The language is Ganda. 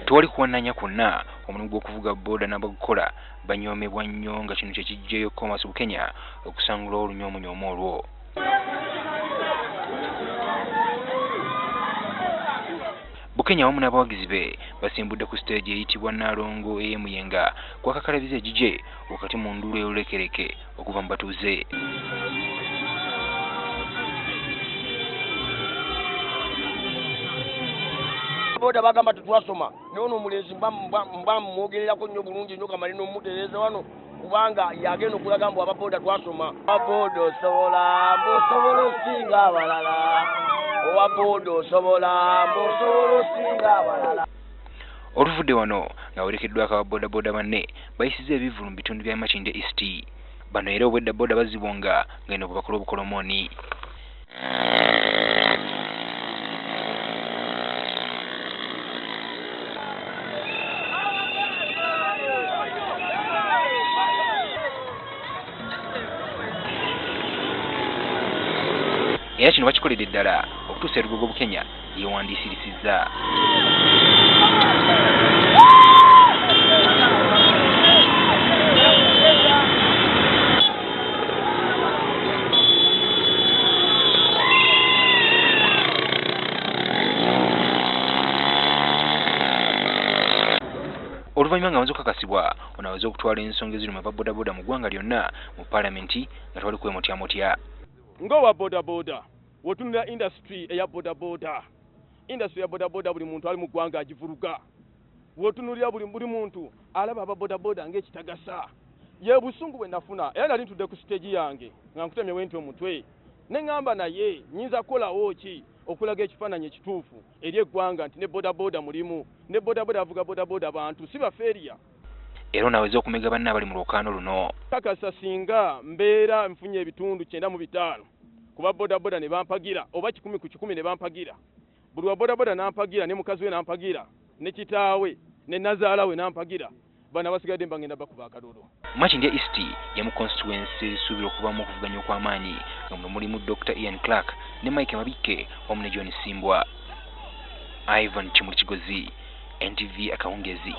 tewali kuwananya kwonna omulimu gw'okuvuga booda n'abagukola banyoomebwa nnyo nga kino kye kiggyeyo Commerce Bukenya okusangula olunyoomunyoomu olwo. Bukenya wamu n'abawagizi be basimbudde ku stage eyitibwa Nalongo ey'Emuyenga kwakakalabiza egigye wakati mu nduulu ey'olulekereke okuva mu batuuze. Boda bagamba tetwasoma n'ono omulenzi mba mwogererako nnyo bulungi nnyo kamali n'omutereeza wano kubanga yagenda okulaga mbu ababoda twasoma. Ababoda osobola osinga abalala. Owaboda osobola osinga abalala. Oluvudde wano nga werekeddwako ababoodabooda banne bayisiza ebivulu mu bitundu bya Makindye East. Bano era obwedda booda bazibonga ng'eno bwe bakola obukolomooni. Era kino bakikoledde ddala okutuusa erugogo Bukenya yeewandiisirisizza. Oluvannyuma nga amaze okukakasibwa ono aweze okutwala ensonga eziruma ababoodaboda mu ggwanga lyonna mu paalamenti nga tewali kwemotyamotya. Ngowa bodaboda wotunula industry eya bodaboda industry ya bodaboda buli muntu ali mu ggwanga agivuruga wotunulira buli muntu alaba ababodaboda ng'ekitagasa ye busungu bwe nafuna era nali ntudde ku stage yange nga nkutemye wenti omutwe ne ŋŋamba naye nnyinza kukolawo ki okulaga ekifaananyi ekituufu eri eggwanga nti ne bodaboda mulimu ne bodaboda avuga bodaboda bantu si bafeeriya. Era onaweza okumega banne abali mu lwokaano luno. Kakasa singa mbeera nfunye ebitundu 95 kuba bodaboda ne bampagira oba 10 ku 10 ne bampagira buli wa bodaboda n'ampagira ne mukazi we n'ampagira ne kitaawe ne nazaala we n'ampagira bana basigadde mbangenda bakuba akalulu. Makindye East ye mu constituency esuubira okubamu okuvuganya okw'amaanyi nga muno mulimu Dr. Ian Clark ne Mike Mabikke wamu ne John Simbwa. Ivan Kimuli Kigozi, NTV Akawungezi.